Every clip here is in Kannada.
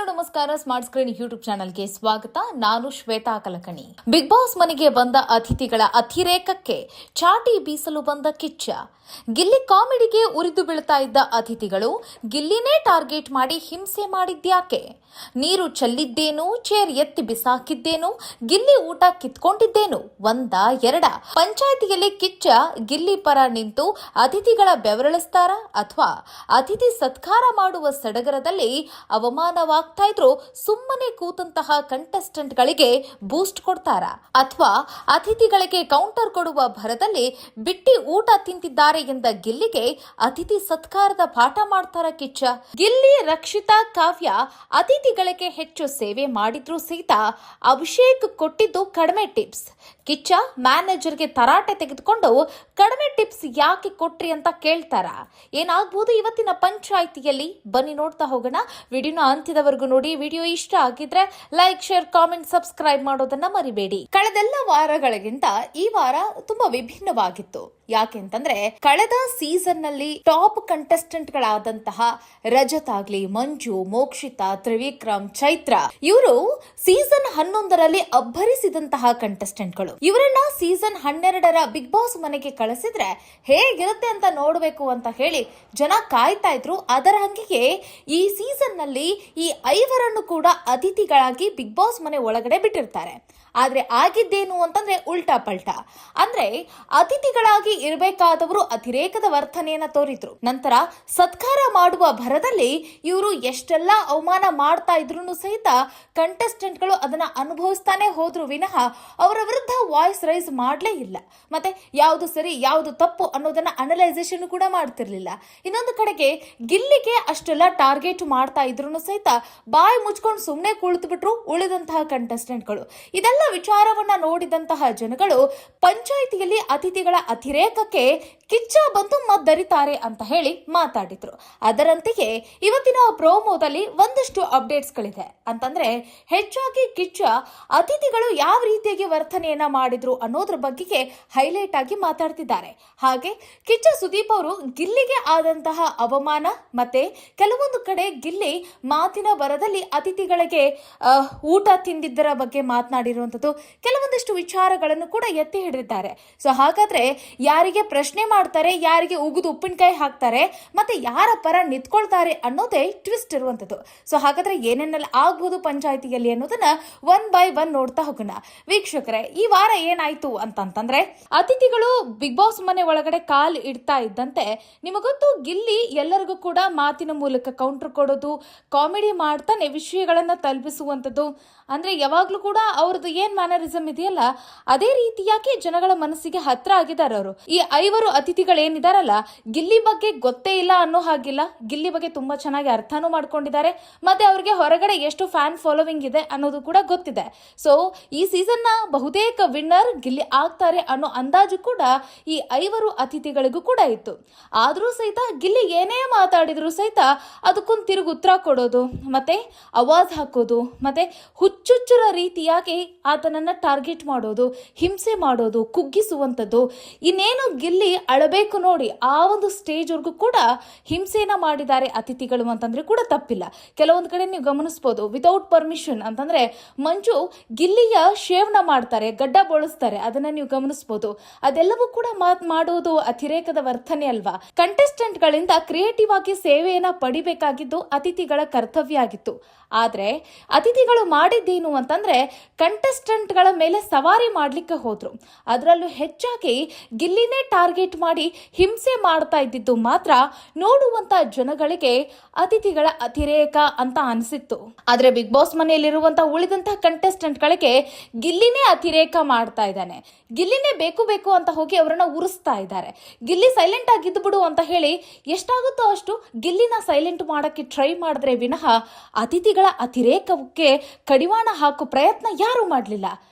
ನಮಸ್ಕಾರ. ಸ್ಮಾರ್ಟ್ ಸ್ಕ್ರೀನ್ ಯೂಟ್ಯೂಬ್ ಚಾನೆಲ್ಗೆ ಸ್ವಾಗತ. ನಾನು ಶ್ವೇತಾ ಕಲಕಣಿ. ಬಿಗ್ ಬಾಸ್ ಮನೆಗೆ ಬಂದ ಅತಿಥಿಗಳ ಅತಿರೇಕಕ್ಕೆ ಚಾಟಿ ಬೀಸಲು ಬಂದ ಕಿಚ್ಚ. ಗಿಲ್ಲಿ ಕಾಮಿಡಿಗೆ ಉರಿದು ಬೀಳ್ತಾ ಇದ್ದ ಅತಿಥಿಗಳು ಗಿಲ್ಲಿನೇ ಟಾರ್ಗೆಟ್ ಮಾಡಿ ಹಿಂಸೆ ಮಾಡಿದ್ಯಾಕೆ? ನೀರು ಚೆಲ್ಲಿದ್ದೇನು, ಚೇರ್ ಎತ್ತಿ ಬಿಸಾಕಿದ್ದೇನು, ಗಿಲ್ಲಿ ಊಟ ಕಿತ್ಕೊಂಡಿದ್ದೇನು, ಒಂದ ಎರಡ? ಪಂಚಾಯಿತಿಯಲ್ಲಿ ಕಿಚ್ಚ ಗಿಲ್ಲಿ ಪರ ನಿಂತು ಅತಿಥಿಗಳ ಬೆವರಳಿಸ್ತಾರ ಅಥವಾ ಅತಿಥಿ ಸತ್ಕಾರ ಮಾಡುವ ಸಡಗರದಲ್ಲಿ ಅವಮಾನವಾಗ್ತಾ ಇದ್ರು ಸುಮ್ಮನೆ ಕೂತಂತಹ ಕಂಟೆಸ್ಟೆಂಟ್ಗಳಿಗೆ ಬೂಸ್ಟ್ ಕೊಡ್ತಾರ ಅಥವಾ ಅತಿಥಿಗಳಿಗೆ ಕೌಂಟರ್ ಕೊಡುವ ಭರದಲ್ಲಿ ಬಿಟ್ಟಿ ಊಟ ತಿಂತಿದ್ದಾರೆ ಎಂದ ಗಿಲ್ಲಿಗೆ ಅತಿಥಿ ಸತ್ಕಾರದ ಪಾಠ ಮಾಡ್ತಾರ ಕಿಚ್ಚ? ಗಿಲ್ಲಿ, ರಕ್ಷಿತಾ, ಕಾವ್ಯ ಅತಿಥಿಗಳಿಗೆ ಹೆಚ್ಚು ಸೇವೆ ಮಾಡಿದ್ರು ಸಹಿತ ಅಭಿಷೇಕ್ ಕೊಟ್ಟಿದ್ದು ಕಡಿಮೆ ಟಿಪ್ಸ್. ಕಿಚ್ಚ ಮ್ಯಾನೇಜರ್ಗೆ ತರಾಟೆ ತೆಗೆದುಕೊಂಡು ಕಡಿಮೆ ಟಿಪ್ಸ್ ಯಾಕೆ ಕೊಟ್ರಿ ಅಂತ ಕೇಳ್ತಾರ. ಏನಾಗ್ಬೋದು ಇವತ್ತಿನ ಪಂಚಾಯಿತಿಯಲ್ಲಿ? ಬನ್ನಿ ನೋಡ್ತಾ ಹೋಗೋಣ. ವಿಡಿಯೋನ ಅಂತ್ಯದವರೆಗೂ ನೋಡಿ. ವಿಡಿಯೋ ಇಷ್ಟ ಆಗಿದ್ರೆ ಲೈಕ್, ಶೇರ್, ಕಾಮೆಂಟ್, ಸಬ್ಸ್ಕ್ರೈಬ್ ಮಾಡೋದನ್ನ ಮರಿಬೇಡಿ. ಕಳೆದೆಲ್ಲ ವಾರಗಳಿಗಿಂತ ಈ ವಾರ ತುಂಬಾ ವಿಭಿನ್ನವಾಗಿತ್ತು. ಯಾಕೆಂತಂದ್ರೆ ಕಳೆದ ಸೀಸನ್ ನಲ್ಲಿ ಟಾಪ್ ಕಂಟೆಸ್ಟೆಂಟ್ ಗಳಾದಂತಹ ರಜತ್ ಆಗ್ಲಿ, ಮಂಜು, ಮೋಕ್ಷಿತಾ, ತ್ರಿವಿಕ್ರಮ್, ಚೈತ್ರ ಇವರು ಸೀಸನ್ 11ರಲ್ಲಿ ಅಬ್ಬರಿಸಿದಂತಹ ಕಂಟೆಸ್ಟೆಂಟ್ಗಳು. ಇವರನ್ನ ಸೀಸನ್ 12ರ ಬಿಗ್ ಬಾಸ್ ಮನೆಗೆ ಕಳಿಸಿದ್ರೆ ಹೇಗಿರುತ್ತೆ ಅಂತ ನೋಡ್ಬೇಕು ಅಂತ ಹೇಳಿ ಜನ ಕಾಯ್ತಾ ಇದ್ರು. ಅದರ ಹಂಗಿಗೆ ಈ ಸೀಸನ್ ನಲ್ಲಿ ಈ 5ರನ್ನು ಕೂಡ ಅತಿಥಿಗಳಾಗಿ ಬಿಗ್ ಬಾಸ್ ಮನೆ ಒಳಗಡೆ ಬಿಟ್ಟಿರ್ತಾರೆ. ಆದ್ರೆ ಆಗಿದ್ದೇನು ಅಂತಂದ್ರೆ ಉಲ್ಟಾ ಪಲ್ಟಾ. ಅಂದ್ರೆ ಅತಿಥಿಗಳಾಗಿ ಇರಬೇಕಾದವರು ಅತಿರೇಕದ ವರ್ತನೆಯನ್ನ ತೋರಿದ್ರು. ನಂತರ ಸತ್ಕಾರ ಮಾಡುವ ಭರದಲ್ಲಿ ಇವರು ಎಷ್ಟೆಲ್ಲ ಅವಮಾನ ಮಾಡ್ತಾ ಇದ್ರು ಸಹಿತ ಕಂಟೆಸ್ಟೆಂಟ್ಗಳು ಅದನ್ನ ಅನುಭವಿಸ್ತಾನೆ ಹೋದ್ರು ವಿನಃ ಅವರ ವಿರುದ್ಧ ವಾಯ್ಸ್ ರೈಸ್ ಮಾಡ್ಲೇ ಇಲ್ಲ. ಮತ್ತೆ ಯಾವುದು ಸರಿ ಯಾವುದು ತಪ್ಪು ಅನ್ನೋದನ್ನ ಅನಲೈಸೇಷನ್ ಕೂಡ ಮಾಡ್ತಿರ್ಲಿಲ್ಲ. ಇನ್ನೊಂದು ಕಡೆಗೆ ಗಿಲ್ಲಿಗೆ ಅಷ್ಟೆಲ್ಲ ಟಾರ್ಗೆಟ್ ಮಾಡ್ತಾ ಇದ್ರು ಸಹಿತ ಬಾಯಿ ಮುಚ್ಕೊಂಡು ಸುಮ್ಮನೆ ಕುಳಿತು ಬಿಟ್ರು ಉಳಿದಂತಹ ಕಂಟೆಸ್ಟೆಂಟ್ಗಳು. ಇದೆಲ್ಲ ವಿಚಾರವನ್ನ ನೋಡಿದಂತಹ ಜನಗಳು ಪಂಚಾಯಿತಿಯಲ್ಲಿ ಅತಿಥಿಗಳ ಅತಿರೇಕಕ್ಕೆ ಕಿಚ್ಚ ಬಂದು ಮದ್ದರಿತಾರೆ ಅಂತ ಹೇಳಿ ಮಾತಾಡಿದ್ರು. ಅದರಂತೆಯೇ ಇವತ್ತಿನ ಪ್ರೋಮೋದಲ್ಲಿ ಒಂದಷ್ಟು ಅಪ್ಡೇಟ್ಸ್ ಗಳಿದೆ. ಅಂತಂದ್ರೆ ಹೆಚ್ಚಾಗಿ ಕಿಚ್ಚ ಅತಿಥಿಗಳು ಯಾವ ರೀತಿಯಾಗಿ ವರ್ತನೆಯನ್ನ ಮಾಡಿದ್ರು ಅನ್ನೋದ್ರ ಬಗ್ಗೆ ಹೈಲೈಟ್ ಆಗಿ ಮಾತಾಡ್ತಿದ್ದಾರೆ. ಹಾಗೆ ಕಿಚ್ಚ ಸುದೀಪ್ ಅವರು ಗಿಲ್ಲಿಗೆ ಆದಂತಹ ಅವಮಾನ ಮತ್ತೆ ಕೆಲವೊಂದು ಕಡೆ ಗಿಲ್ಲಿ ಮಾತಿನ ಬರದಲ್ಲಿ ಅತಿಥಿಗಳಿಗೆ ಊಟ ತಿಂದಿದ್ದರ ಬಗ್ಗೆ ಮಾತನಾಡಿರುವಂತದ್ದು, ಕೆಲವೊಂದಿಷ್ಟು ವಿಚಾರಗಳನ್ನು ಕೂಡ ಎತ್ತಿ ಹಿಡಿದಿದ್ದಾರೆ. ಸೊ ಹಾಗಾದ್ರೆ ಯಾರಿಗೆ ಪ್ರಶ್ನೆ ಮಾಡ್ತಾರೆ, ಯಾರಿಗೆ ಉಗಿದು ಉಪ್ಪಿನಕಾಯಿ ಹಾಕ್ತಾರೆ, ಮತ್ತೆ ಯಾರ ಪರ ನಿಂತ್ಕೊಳ್ತಾರೆ ಅನ್ನೋದೇ ಟ್ವಿಸ್ಟ್ ಇರುವಂತದ್ದು. ಸೊ ಹಾಗಾದ್ರೆ ಏನೇನೆಲ್ಲ ಆಗ್ಬೋದು ಪಂಚಾಯಿತಿಯಲ್ಲಿ ಅನ್ನೋದನ್ನ ಒನ್ ಬೈ ಒನ್ ನೋಡ್ತಾ ಹೋಗೋಣ. ವೀಕ್ಷಕರೇ, ಈ ವಾರ ಏನಾಯ್ತು ಅಂತಂದ್ರೆ ಅತಿಥಿಗಳು ಬಿಗ್ ಬಾಸ್ ಮನೆ ಒಳಗಡೆ ಕಾಲ್ ಇಡ್ತಾ ಇದ್ದಂತೆ ನಿಮಗೊತ್ತು ಗಿಲ್ಲಿ ಎಲ್ಲರಿಗೂ ಕೂಡ ಮಾತಿನ ಮೂಲಕ ಕೌಂಟರ್ ಕೊಡೋದು, ಕಾಮಿಡಿ ಮಾಡ್ತಾನೆ ವಿಷಯಗಳನ್ನ ತಲುಪಿಸುವಂತದ್ದು. ಅಂದ್ರೆ ಯಾವಾಗ್ಲೂ ಕೂಡ ಅವ್ರದ್ದು ಏನ್ ಮ್ಯಾನರಿಸಮ್ ಇದೆಯಲ್ಲ ಅದೇ ರೀತಿಯಾಗಿ ಜನಗಳ ಮನಸ್ಸಿಗೆ ಹತ್ರ ಆಗಿದ್ದಾರೆ ಅವರು. ಈ 5 ಅತಿಥಿಗಳೇನಿದಾರಲ್ಲ ಗಿಲ್ಲಿ ಬಗ್ಗೆ ಗೊತ್ತೇ ಇಲ್ಲ ಅನ್ನೋ ಹಾಗಿಲ್ಲ. ಗಿಲ್ಲಿ ಬಗ್ಗೆ ತುಂಬಾ ಚೆನ್ನಾಗಿ ಅರ್ಥನೂ ಮಾಡ್ಕೊಂಡಿದ್ದಾರೆ. ಮತ್ತೆ ಅವ್ರಿಗೆ ಹೊರಗಡೆ ಎಷ್ಟು ಫ್ಯಾನ್ ಫಾಲೋವಿಂಗ್ ಇದೆ ಅನ್ನೋದು ಕೂಡ ಗೊತ್ತಿದೆ. ಸೊ ಈ ಸೀಸನ್ ನ ಬಹುತೇಕ ವಿನ್ನರ್ ಗಿಲ್ಲಿ ಆಗ್ತಾರೆ ಅನ್ನೋ ಅಂದಾಜು ಕೂಡ ಈ 5 ಅತಿಥಿಗಳಿಗೂ ಕೂಡ ಇತ್ತು. ಆದ್ರೂ ಸಹಿತ ಗಿಲ್ಲಿ ಏನೇ ಮಾತಾಡಿದ್ರು ಸಹಿತ ಅದಕ್ಕೊಂದು ತಿರುಗಿ ಉತ್ತರ ಕೊಡೋದು, ಮತ್ತೆ ಅವಾಜ್ ಹಾಕೋದು, ಮತ್ತೆ ಹುಚ್ಚುಚ್ಚರ ರೀತಿಯಾಗಿ ಆತನನ್ನ ಟಾರ್ಗೆಟ್ ಮಾಡೋದು, ಹಿಂಸೆ ಮಾಡೋದು, ಕುಗ್ಗಿಸುವಂಥದ್ದು. ಇನ್ನೇನು ಗಿಲ್ಲಿ ಅಳಬೇಕು ನೋಡಿ ಆ ಒಂದು ಸ್ಟೇಜ್ ವರ್ಗೂ ಕೂಡ ಹಿಂಸೆನ ಮಾಡಿದ್ದಾರೆ ಅತಿಥಿಗಳು ಅಂತಂದ್ರೆ ಕೂಡ ತಪ್ಪಿಲ್ಲ. ಕೆಲವೊಂದು ಕಡೆ ನೀವು ಗಮನಿಸಬಹುದು ವಿತೌಟ್ ಪರ್ಮಿಷನ್ ಅಂತಂದ್ರೆ ಮಂಜು ಗಿಲ್ಲಿಯ ಶೇವ್ನ ಮಾಡ್ತಾರೆ, ಗಡ್ಡ ಬೋಳಿಸ್ತಾರೆ, ಅದನ್ನ ನೀವು ಗಮನಿಸಬಹುದು. ಅದೆಲ್ಲವೂ ಕೂಡ ಮಾಡೋದು ಅತಿರೇಕದ ವರ್ತನೆ ಅಲ್ವಾ? ಕಂಟೆಸ್ಟೆಂಟ್ ಗಳಿಂದ ಕ್ರಿಯೇಟಿವ್ ಆಗಿ ಸೇವೆಯನ್ನ ಪಡಿಬೇಕಾಗಿದ್ದು ಅತಿಥಿಗಳ ಕರ್ತವ್ಯ ಆಗಿತ್ತು. ಆದ್ರೆ ಅತಿಥಿಗಳು ಮಾಡಿದ್ದೇನು ಅಂತಂದ್ರೆ ಕಂಟೆಸ್ಟೆಂಟ್ ಗಳ ಮೇಲೆ ಸವಾರಿ ಮಾಡ್ಲಿಕ್ಕೆ ಹೋದ್ರು. ಅದರಲ್ಲೂ ಹೆಚ್ಚಾಗಿ ಗಿಲ್ಲಿನೇ ಟಾರ್ಗೆಟ್ ಮಾಡಿ ಹಿಂಸೆ ಮಾಡ್ತಾ ಇದ್ದಿದ್ದು ಮಾತ್ರ ನೋಡುವಂತ ಜನಗಳಿಗೆ ಅತಿಥಿಗಳ ಅತಿರೇಕ ಅಂತ ಅನಿಸಿತ್ತು. ಆದ್ರೆ ಬಿಗ್ ಬಾಸ್ ಮನೆಯಲ್ಲಿರುವಂತ ಉಳಿದಂತಹ ಕಂಟೆಸ್ಟೆಂಟ್ ಗಳಿಗೆ ಗಿಲ್ಲಿನೇ ಅತಿರೇಕ ಮಾಡ್ತಾ ಇದ್ದಾನೆ, ಗಿಲ್ಲಿನೇ ಬೇಕು ಬೇಕು ಅಂತ ಹೋಗಿ ಅವರನ್ನ ಉರಿಸ್ತಾ ಇದ್ದಾರೆ. ಗಿಲ್ಲಿ ಸೈಲೆಂಟ್ ಆಗಿದ್ದು ಬಿಡು ಅಂತ ಹೇಳಿ ಎಷ್ಟಾಗುತ್ತೋ ಅಷ್ಟು ಗಿಲ್ಲಿನ ಸೈಲೆಂಟ್ ಮಾಡಕ್ಕೆ ಟ್ರೈ ಮಾಡಿದ್ರೆ ವಿನಃ ಅತಿಥಿಗಳ ಅತಿರೇಕಕ್ಕೆ ಕಡಿವಾಣ ಹಾಕೋ ಪ್ರಯತ್ನ ಯಾರು ಮಾಡಲಿಲ್ಲ.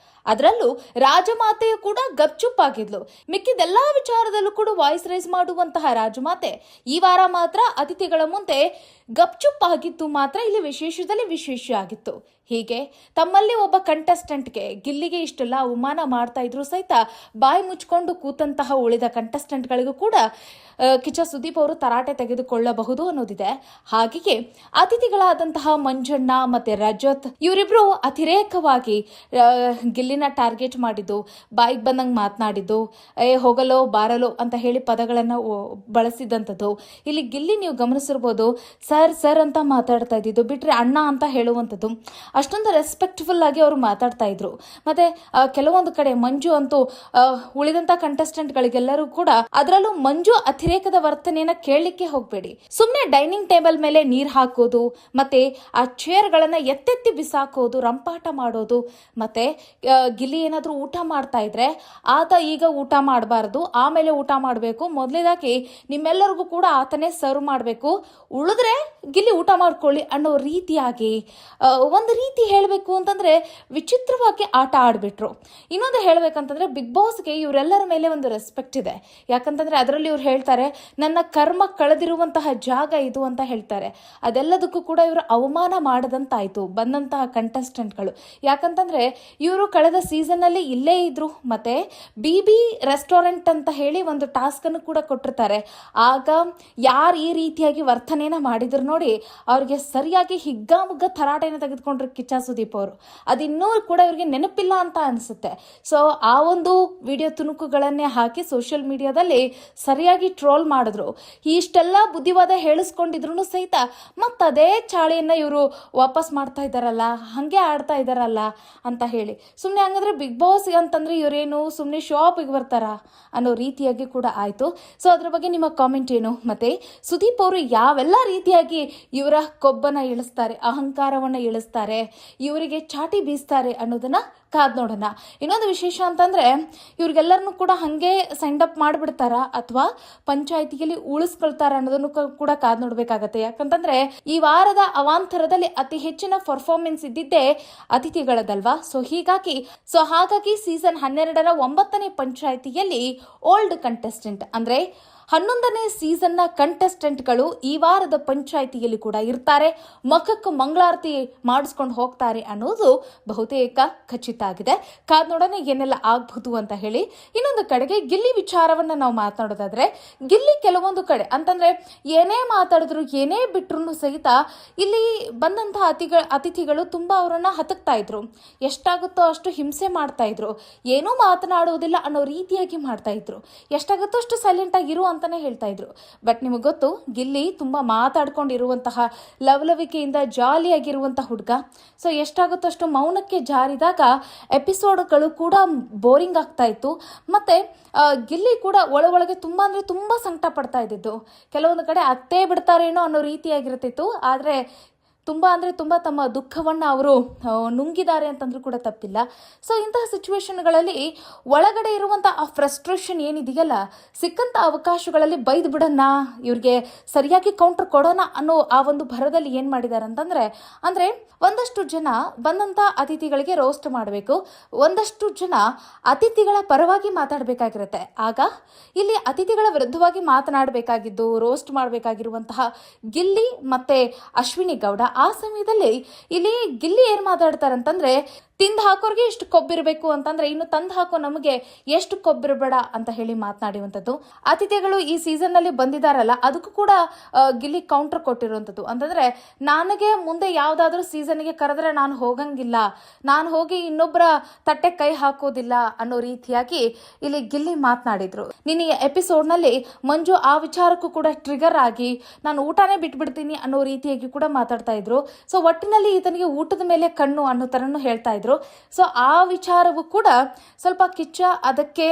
ಅದರಲ್ಲೂ ರಾಜಮಾತೆಯು ಕೂಡ ಗಪ್ಚುಪ್ ಆಗಿದ್ಲು. ಮಿಕ್ಕಿದೆಲ್ಲಾ ವಿಚಾರದಲ್ಲೂ ಕೂಡ ವಾಯ್ಸ್ ರೈಸ್ ಮಾಡುವಂತಹ ರಾಜಮಾತೆ ಈ ವಾರ ಮಾತ್ರ ಅತಿಥಿಗಳ ಮುಂದೆ ಗಪ್ಚುಪ್ ಆಗಿದ್ದು ಮಾತ್ರ ಇಲ್ಲಿ ವಿಶೇಷದಲ್ಲಿ ವಿಶೇಷ ಆಗಿತ್ತು. ಹೀಗೆ ತಮ್ಮಲ್ಲಿ ಒಬ್ಬ ಕಂಟೆಸ್ಟೆಂಟ್ಗೆ ಗಿಲ್ಲಿಗೆ ಇಷ್ಟೆಲ್ಲ ಅವಮಾನ ಮಾಡ್ತಾ ಇದ್ರು ಸಹಿತ ಬಾಯಿ ಮುಚ್ಕೊಂಡು ಕೂತಂತಹ ಉಳಿದ ಕಂಟೆಸ್ಟೆಂಟ್ಗಳಿಗೂ ಕೂಡ ಕಿಚ್ಚ ಸುದೀಪ್ ಅವರು ತರಾಟೆ ತೆಗೆದುಕೊಳ್ಳಬಹುದು ಅನ್ನೋದಿದೆ. ಹಾಗೆಯೇ ಅತಿಥಿಗಳಾದಂತಹ ಮಂಜಣ್ಣ ಮತ್ತೆ ರಜತ್ ಇವರಿಬ್ರು ಅತಿರೇಕವಾಗಿ ಗಿಲ್ಲಿನ ಟಾರ್ಗೆಟ್ ಮಾಡಿದ್ದು, ಬಾಯಿಗೆ ಬಂದಂಗೆ ಮಾತನಾಡಿದ್ದು, ಹೋಗಲೋ ಬಾರಲೋ ಅಂತ ಹೇಳಿ ಪದಗಳನ್ನು ಬಳಸಿದಂಥದ್ದು. ಇಲ್ಲಿ ಗಿಲ್ಲಿ ನೀವು ಗಮನಿಸಿರ್ಬೋದು, ಸರ್ ಸರ್ ಅಂತ ಮಾತಾಡ್ತಾ ಇದ್ದಿದ್ದು ಬಿಟ್ರೆ ಅಣ್ಣ ಅಂತ ಹೇಳುವಂಥದ್ದು. ಅಷ್ಟೊಂದು ರೆಸ್ಪೆಕ್ಟ್ಫುಲ್ ಆಗಿ ಅವರು ಮಾತಾಡ್ತಾ ಇದ್ರು. ಮತ್ತೆ ಕೆಲವೊಂದು ಕಡೆ ಮಂಜು ಅಂತೂ ಉಳಿದಂತ ಕಂಟೆಸ್ಟೆಂಟ್ಗಳಿಗೆಲ್ಲರೂ ಕೂಡ, ಅದರಲ್ಲೂ ಮಂಜು ಅತಿರೇಕದ ವರ್ತನೆಯನ್ನ ಕೇಳಲಿಕ್ಕೆ ಹೋಗ್ಬೇಡಿ. ಸುಮ್ಮನೆ ಡೈನಿಂಗ್ ಟೇಬಲ್ ಮೇಲೆ ನೀರ್ ಹಾಕೋದು, ಮತ್ತೆ ಆ ಚೇರ್ ಗಳನ್ನ ಎತ್ತೆತ್ತಿ ಬಿಸಾಕೋದು, ರಂಪಾಟ ಮಾಡೋದು. ಮತ್ತೆ ಗಿಲ್ಲಿ ಏನಾದ್ರೂ ಊಟ ಮಾಡ್ತಾ ಇದ್ರೆ ಆತ ಈಗ ಊಟ ಮಾಡಬಾರದು, ಆಮೇಲೆ ಊಟ ಮಾಡಬೇಕು, ಮೊದಲೇದಾಗಿ ನಿಮ್ಮೆಲ್ಲರಿಗೂ ಕೂಡ ಆತನೇ ಸರ್ವ್ ಮಾಡಬೇಕು, ಉಳಿದ್ರೆ ಗಿಲ್ಲಿ ಊಟ ಮಾಡ್ಕೊಳ್ಳಿ ಅನ್ನೋ ರೀತಿಯಾಗಿ ಒಂದು ರೀತಿ ಹೇಳಬೇಕು ಅಂತಂದ್ರೆ ವಿಚಿತ್ರವಾಗಿ ಆಟ ಆಡ್ಬಿಟ್ರು. ಇನ್ನೊಂದು ಹೇಳ್ಬೇಕಂತಂದ್ರೆ ಬಿಗ್ ಬಾಸ್ಗೆ ಇವರೆಲ್ಲರ ಮೇಲೆ ಒಂದು ರೆಸ್ಪೆಕ್ಟ್ ಇದೆ. ಯಾಕಂತಂದ್ರೆ ಅದರಲ್ಲಿ ಇವ್ರು ಹೇಳ್ತಾರೆ, ನನ್ನ ಕರ್ಮ ಕಳೆದಿರುವಂತಹ ಜಾಗ ಇದು ಅಂತ ಹೇಳ್ತಾರೆ. ಅದೆಲ್ಲದಕ್ಕೂ ಕೂಡ ಇವರು ಅವಮಾನ ಮಾಡದಂತಾಯ್ತು ಬಂದಂತಹ ಕಂಟೆಸ್ಟೆಂಟ್ಗಳು. ಯಾಕಂತಂದ್ರೆ ಇವರು ಕಳೆದ ಸೀಸನ್ ಅಲ್ಲಿ ಇಲ್ಲೇ ಇದ್ರು, ಮತ್ತೆ BB ರೆಸ್ಟೋರೆಂಟ್ ಅಂತ ಹೇಳಿ ಒಂದು ಟಾಸ್ಕ್ ಅನ್ನು ಕೂಡ ಕೊಟ್ಟಿರ್ತಾರೆ. ಆಗ ಯಾರು ಈ ರೀತಿಯಾಗಿ ವರ್ತನೆಯನ್ನ ಮಾಡಿದ್ರು ನೋಡಿ, ಅವ್ರಿಗೆ ಸರಿಯಾಗಿ ಹಿಗ್ಗಾಮುಗ್ಗ ತರಾಟೆಯನ್ನು ತೆಗೆದುಕೊಂಡ್ರು ಕಿಚ್ಚ ಸುದೀಪ್ ಅವರು. ಅದಿನ್ನೂ ಕೂಡ ಇವ್ರಿಗೆ ನೆನಪಿಲ್ಲ ಅಂತ ಅನ್ಸುತ್ತೆ. ಸೊ ಆ ಒಂದು ವಿಡಿಯೋ ತುಣುಕುಗಳನ್ನೇ ಹಾಕಿ ಸೋಷಿಯಲ್ ಮೀಡಿಯಾದಲ್ಲಿ ಸರಿಯಾಗಿ ಟ್ರೋಲ್ ಮಾಡಿದ್ರು. ಇಷ್ಟೆಲ್ಲ ಬುದ್ಧಿವಾದ ಹೇಳಿಸ್ಕೊಂಡಿದ್ರು ಸಹಿತ ಮತ್ತದೇ ಚಾಳಿಯನ್ನ ಇವರು ವಾಪಸ್ ಮಾಡ್ತಾ ಇದ್ದಾರಲ್ಲ, ಹಂಗೆ ಆಡ್ತಾ ಇದ್ದಾರಲ್ಲ ಅಂತ ಹೇಳಿ ಸುಮ್ಮನೆ ಹಂಗಂದ್ರೆ ಬಿಗ್ ಬಾಸ್ ಅಂತಂದ್ರೆ ಇವರೇನು ಸುಮ್ಮನೆ ಶಾಪಿಗೆ ಬರ್ತಾರ ಅನ್ನೋ ರೀತಿಯಾಗಿ ಕೂಡ ಆಯ್ತು. ಸೊ ಅದ್ರ ಬಗ್ಗೆ ನಿಮ್ಮ ಕಾಮೆಂಟ್ ಏನು? ಮತ್ತೆ ಸುದೀಪ್ ಅವರು ಯಾವೆಲ್ಲ ರೀತಿಯಾಗಿ ಇವರ ಕೊಬ್ಬನ ಇಳಿಸ್ತಾರೆ, ಅಹಂಕಾರವನ್ನ ಇಳಿಸ್ತಾರೆ, ಇವರಿಗೆ ಚಾಟಿ ಬೀಸ್ತಾರೆ ಅನ್ನೋದನ್ನ ಕಾದ್ ನೋಡೋಣ. ಇನ್ನೊಂದು ವಿಶೇಷ ಅಂತಂದ್ರೆ ಇವ್ರಿಗೆಲ್ಲರನ್ನು ಕೂಡ ಹಂಗೆ ಸೆಂಡ್ ಅಪ್ ಮಾಡಿಬಿಡ್ತಾರ ಅಥವಾ ಪಂಚಾಯತಿಯಲ್ಲಿ ಉಳಿಸ್ಕೊಳ್ತಾರ ಅನ್ನೋದನ್ನು ಕೂಡ ಕಾದ್ ನೋಡ್ಬೇಕಾಗತ್ತೆ. ಯಾಕಂತಂದ್ರೆ ಈ ವಾರದ ಅವಾಂತರದಲ್ಲಿ ಅತಿ ಹೆಚ್ಚಿನ ಪರ್ಫಾರ್ಮೆನ್ಸ್ ಇದ್ದಿದ್ದೇ ಅತಿಥಿಗಳದಲ್ವಾ. ಹಾಗಾಗಿ ಸೀಸನ್ 12ರ 9ನೇ ಪಂಚಾಯತಿಯಲ್ಲಿ ಓಲ್ಡ್ ಕಂಟೆಸ್ಟೆಂಟ್ ಅಂದ್ರೆ 11ನೇ ಸೀಸನ್ನ ಕಂಟೆಸ್ಟೆಂಟ್ಗಳು ಈ ವಾರದ ಪಂಚಾಯಿತಿಯಲ್ಲಿ ಕೂಡ ಇರ್ತಾರೆ, ಮುಖಕ್ಕೆ ಮಂಗಳಾರತಿ ಮಾಡಿಸ್ಕೊಂಡು ಹೋಗ್ತಾರೆ ಅನ್ನೋದು ಬಹುತೇಕ ಖಚಿತ ಆಗಿದೆ. ಕಾದ್ ನೋಡೋಣ ಏನೆಲ್ಲ ಆಗ್ಬಹುದು ಅಂತ ಹೇಳಿ. ಇನ್ನೊಂದು ಕಡೆಗೆ ಗಿಲ್ಲಿ ವಿಚಾರವನ್ನ ನಾವು ಮಾತನಾಡೋದಾದ್ರೆ, ಗಿಲ್ಲಿ ಕೆಲವೊಂದು ಕಡೆ ಅಂತಂದ್ರೆ ಏನೇ ಮಾತಾಡಿದ್ರು ಏನೇ ಬಿಟ್ರು ಸಹಿತ ಇಲ್ಲಿ ಬಂದಂತಹ ಅತಿಥಿಗಳು ತುಂಬಾ ಅವರನ್ನ ಹತಕ್ತಾ ಇದ್ರು, ಎಷ್ಟಾಗುತ್ತೋ ಅಷ್ಟು ಹಿಂಸೆ ಮಾಡ್ತಾ ಇದ್ರು, ಏನೂ ಮಾತನಾಡುವುದಿಲ್ಲ ಅನ್ನೋ ರೀತಿಯಾಗಿ ಮಾಡ್ತಾ ಇದ್ರು, ಎಷ್ಟಾಗುತ್ತೋ ಅಷ್ಟು ಸೈಲೆಂಟ್ ಆಗಿರು ಅಂತಾನೆ ಹೇಳ್ತಾ ಇದ್ರು. ಬಟ್ ನಿಮಗೆ ಗೊತ್ತು, ಗಿಲ್ಲಿ ತುಂಬಾ ಮಾತಾಡ್ಕೊಂಡಿರುವಂತಹ ಲವಲವಿಕೆಯಿಂದ ಜಾಲಿಯಾಗಿರುವಂತಹ ಹುಡುಗ. ಸೊ ಎಷ್ಟಾಗುತ್ತೋ ಅಷ್ಟು ಮೌನಕ್ಕೆ ಜಾರಿದಾಗ ಎಪಿಸೋಡ್ಗಳು ಕೂಡ ಬೋರಿಂಗ್ ಆಗ್ತಾ ಇತ್ತು. ಮತ್ತೆ ಗಿಲ್ಲಿ ಕೂಡ ಒಳಗೆ ತುಂಬಾ ಅಂದ್ರೆ ತುಂಬಾ ಸಂಕಟ ಪಡ್ತಾ ಇದ್ದಿದ್ದು. ಕೆಲವೊಂದು ಕಡೆ ಅತ್ತೇ ಬಿಡ್ತಾರೇನೋ ಅನ್ನೋ ರೀತಿಯಾಗಿರ್ತಿತ್ತು. ಆದ್ರೆ ತುಂಬಾ ತಮ್ಮ ದುಃಖವನ್ನು ಅವರು ನುಂಗಿದ್ದಾರೆ ಅಂತಂದ್ರೂ ಕೂಡ ತಪ್ಪಿಲ್ಲ. ಸೊ ಇಂತಹ ಸಿಚುವೇಶನ್ಗಳಲ್ಲಿ ಒಳಗಡೆ ಇರುವಂಥ ಆ ಫ್ರಸ್ಟ್ರೇಷನ್ ಏನಿದೆಯಲ್ಲ, ಸಿಕ್ಕಂಥ ಅವಕಾಶಗಳಲ್ಲಿ ಬೈದು ಬಿಡೋಣ, ಇವ್ರಿಗೆ ಸರಿಯಾಗಿ ಕೌಂಟರ್ ಕೊಡೋಣ ಅನ್ನೋ ಆ ಒಂದು ಭರದಲ್ಲಿ ಏನು ಮಾಡಿದ್ದಾರೆ ಅಂದರೆ ಒಂದಷ್ಟು ಜನ ಬಂದಂಥ ಅತಿಥಿಗಳಿಗೆ ರೋಸ್ಟ್ ಮಾಡಬೇಕು, ಒಂದಷ್ಟು ಜನ ಅತಿಥಿಗಳ ಪರವಾಗಿ ಮಾತಾಡಬೇಕಾಗಿರುತ್ತೆ. ಆಗ ಇಲ್ಲಿ ಅತಿಥಿಗಳ ವಿರುದ್ಧವಾಗಿ ಮಾತನಾಡಬೇಕಾಗಿದ್ದು, ರೋಸ್ಟ್ ಮಾಡಬೇಕಾಗಿರುವಂತಹ ಗಿಲ್ಲಿ ಮತ್ತೆ ಅಶ್ವಿನಿ ಗೌಡ. ಆ ಸಮಯದಲ್ಲಿ ಇಲ್ಲಿ ಗಿಲ್ಲಿ ಏನ್ ಮಾತಾಡ್ತಾರಂತಂದ್ರೆ, ತಿಂದು ಹಾಕೋರ್ಗೆ ಎಷ್ಟು ಕೊಬ್ಬಿರಬೇಕು ಅಂತಂದ್ರೆ ಇನ್ನು ತಂದು ಹಾಕೋ ನಮಗೆ ಎಷ್ಟು ಕೊಬ್ಬಿರಬೇಡ ಅಂತ ಹೇಳಿ ಮಾತನಾಡುವಂಥದ್ದು. ಅತಿಥಿಗಳು ಈ ಸೀಸನ್ ನಲ್ಲಿ ಬಂದಿದಾರಲ್ಲ, ಅದಕ್ಕೂ ಕೂಡ ಗಿಲ್ಲಿ ಕೌಂಟರ್ ಕೊಟ್ಟಿರುವಂಥದ್ದು. ಅಂತಂದ್ರೆ ನನಗೆ ಮುಂದೆ ಯಾವ್ದಾದ್ರು ಸೀಸನ್ಗೆ ಕರೆದ್ರೆ ನಾನು ಹೋಗಂಗಿಲ್ಲ, ನಾನು ಹೋಗಿ ಇನ್ನೊಬ್ಬರ ತಟ್ಟೆ ಕೈ ಹಾಕೋದಿಲ್ಲ ಅನ್ನೋ ರೀತಿಯಾಗಿ ಇಲ್ಲಿ ಗಿಲ್ಲಿ ಮಾತನಾಡಿದ್ರು. ನಿನ್ನೆ ಎಪಿಸೋಡ್ ನಲ್ಲಿ ಮಂಜು ಆ ವಿಚಾರಕ್ಕೂ ಕೂಡ ಟ್ರಿಗರ್ ಆಗಿ ನಾನು ಊಟನೇ ಬಿಟ್ಬಿಡ್ತೀನಿ ಅನ್ನೋ ರೀತಿಯಾಗಿ ಕೂಡ ಮಾತಾಡ್ತಾ ಇದ್ರು. ಸೊ ಒಟ್ಟಿನಲ್ಲಿ ಈತನಿಗೆ ಊಟದ ಮೇಲೆ ಕಣ್ಣು ಅನ್ನೋ ತರನು ಹೇಳ್ತಾ ಇದ್ರು. ಸೊ ಆ ವಿಚಾರವೂ ಕೂಡ ಸ್ವಲ್ಪ ಕಿಚ್ಚ ಅದಕ್ಕೆ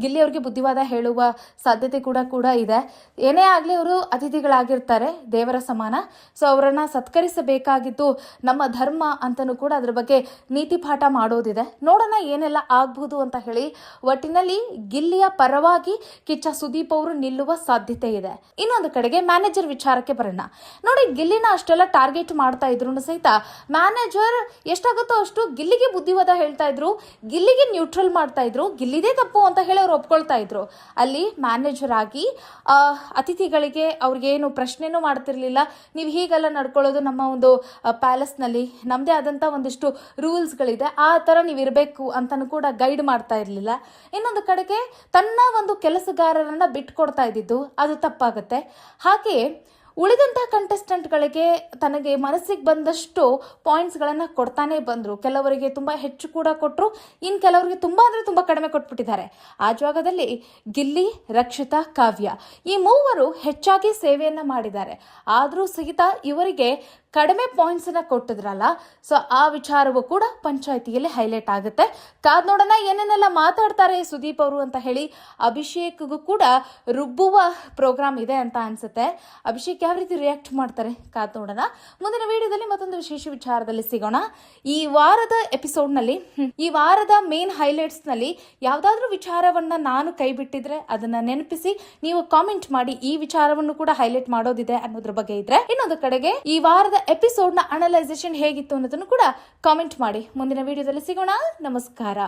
ಗಿಲ್ಲಿ ಅವ್ರಿಗೆ ಬುದ್ಧಿವಾದ ಹೇಳುವ ಸಾಧ್ಯತೆ ಕೂಡ ಇದೆ. ಏನೇ ಆಗ್ಲಿ ಅವರು ಅತಿಥಿಗಳಾಗಿರ್ತಾರೆ, ದೇವರ ಸಮಾನ. ಸೊ ಅವರನ್ನ ಸತ್ಕರಿಸಬೇಕಾಗಿದ್ದು ನಮ್ಮ ಧರ್ಮ ಅಂತನೂ ಕೂಡ ಅದ್ರ ಬಗ್ಗೆ ನೀತಿ ಪಾಠ ಮಾಡೋದಿದೆ. ನೋಡೋಣ ಏನೆಲ್ಲ ಆಗ್ಬಹುದು ಅಂತ ಹೇಳಿ. ಒಟ್ಟಿನಲ್ಲಿ ಗಿಲ್ಲಿಯ ಪರವಾಗಿ ಕಿಚ್ಚ ಸುದೀಪ್ ಅವರು ನಿಲ್ಲುವ ಸಾಧ್ಯತೆ ಇದೆ. ಇನ್ನೊಂದು ಕಡೆಗೆ ಮ್ಯಾನೇಜರ್ ವಿಚಾರಕ್ಕೆ ಬರೋಣ. ನೋಡಿ, ಗಿಲ್ಲಿನ ಅಷ್ಟೆಲ್ಲ ಟಾರ್ಗೆಟ್ ಮಾಡ್ತಾ ಇದ್ರು ಸಹಿತ ಮ್ಯಾನೇಜರ್ ಎಷ್ಟಾಗುತ್ತೋ ಆಗುವಷ್ಟು ಗಿಲ್ಲಿಗೆ ಬುದ್ಧಿವಾದ ಹೇಳ್ತಾ ಇದ್ರು, ಗಿಲ್ಲಿಗೆ ನ್ಯೂಟ್ರಲ್ ಮಾಡ್ತಾ ಇದ್ರು, ಗಿಲ್ಲಿದೇ ತಪ್ಪು ಅಂತ ಹೇಳಿ ಅವ್ರು ಒಪ್ಕೊಳ್ತಾ ಇದ್ರು. ಅಲ್ಲಿ ಮ್ಯಾನೇಜರ್ ಆಗಿ ಅತಿಥಿಗಳಿಗೆ ಅವ್ರಿಗೇನು ಪ್ರಶ್ನೆನೂ ಮಾಡ್ತಿರ್ಲಿಲ್ಲ. ನೀವು ಹೀಗೆಲ್ಲ ನಡ್ಕೊಳ್ಳೋದು ನಮ್ಮ ಒಂದು ಪ್ಯಾಲೇಸ್ನಲ್ಲಿ ನಮ್ಮದೇ ಆದಂಥ ಒಂದಿಷ್ಟು ರೂಲ್ಸ್ಗಳಿದೆ, ಆ ಥರ ನೀವು ಇರಬೇಕು ಅಂತಲೂ ಕೂಡ ಗೈಡ್ ಮಾಡ್ತಾ ಇರಲಿಲ್ಲ. ಇನ್ನೊಂದು ಕಡೆಗೆ ತನ್ನ ಒಂದು ಕೆಲಸಗಾರರನ್ನು ಬಿಟ್ಕೊಡ್ತಾ ಇದ್ದಿದ್ದು ಅದು ತಪ್ಪಾಗುತ್ತೆ. ಹಾಗೆಯೇ ಉಳಿದಂಥ ಕಂಟೆಸ್ಟೆಂಟ್ಗಳಿಗೆ ತನಗೆ ಮನಸ್ಸಿಗೆ ಬಂದಷ್ಟು ಪಾಯಿಂಟ್ಸ್ಗಳನ್ನು ಕೊಡ್ತಾನೆ ಬಂದರು. ಕೆಲವರಿಗೆ ತುಂಬ ಹೆಚ್ಚು ಕೂಡ ಕೊಟ್ಟರು, ಇನ್ನು ಕೆಲವರಿಗೆ ತುಂಬ ಅಂದರೆ ತುಂಬ ಕಡಿಮೆ ಕೊಟ್ಬಿಟ್ಟಿದ್ದಾರೆ. ಆ ಜಾಗದಲ್ಲಿ ಗಿಲ್ಲಿ, ರಕ್ಷಿತಾ, ಕಾವ್ಯ ಈ ಮೂವರು ಹೆಚ್ಚಾಗಿ ಸೇವೆಯನ್ನು ಮಾಡಿದ್ದಾರೆ. ಆದರೂ ಸಹಿತ ಇವರಿಗೆ ಕಡಿಮೆ ಪಾಯಿಂಟ್ಸನ್ನು ಕೊಟ್ಟಿದ್ರಲ್ಲ, ಸೊ ಆ ವಿಚಾರವೂ ಕೂಡ ಪಂಚಾಯಿತಿಯಲ್ಲಿ ಹೈಲೈಟ್ ಆಗುತ್ತೆ. ಕಾದ್ ನೋಡೋಣ ಏನೇನೆಲ್ಲ ಮಾತಾಡ್ತಾರೆ ಸುದೀಪ್ ಅವರು ಅಂತ ಹೇಳಿ. ಅಭಿಷೇಕ್ಗೂ ಕೂಡ ರುಬ್ಬುವ ಪ್ರೋಗ್ರಾಮ್ ಇದೆ ಅಂತ ಅನ್ಸುತ್ತೆ. ಅಭಿಷೇಕ್ ಯಾವ ರೀತಿ ರಿಯಾಕ್ಟ್ ಮಾಡ್ತಾರೆ ಕಾದ್ ನೋಡೋಣ. ಮುಂದಿನ ವಿಡಿಯೋದಲ್ಲಿ ಮತ್ತೊಂದು ವಿಶೇಷ ವಿಚಾರದಲ್ಲಿ ಸಿಗೋಣ. ಈ ವಾರದ ಎಪಿಸೋಡ್ನಲ್ಲಿ, ಈ ವಾರದ ಮೇನ್ ಹೈಲೈಟ್ಸ್ನಲ್ಲಿ ಯಾವುದಾದ್ರೂ ವಿಚಾರವನ್ನು ನಾನು ಕೈ ಬಿಟ್ಟಿದ್ರೆ ಅದನ್ನು ನೆನಪಿಸಿ ನೀವು ಕಾಮೆಂಟ್ ಮಾಡಿ. ಈ ವಿಚಾರವನ್ನು ಕೂಡ ಹೈಲೈಟ್ ಮಾಡೋದಿದೆ ಅನ್ನೋದ್ರ ಬಗ್ಗೆ ಇದ್ರೆ. ಇನ್ನೊಂದು ಕಡೆಗೆ ಈ ವಾರದ ಎಪಿಸೋಡ್ನ ಅನಲೈಸೇಷನ್ ಹೇಗಿತ್ತು ಅನ್ನೋದನ್ನು ಕೂಡ ಕಾಮೆಂಟ್ ಮಾಡಿ. ಮುಂದಿನ ವಿಡಿಯೋದಲ್ಲಿ ಸಿಗೋಣ. ನಮಸ್ಕಾರ.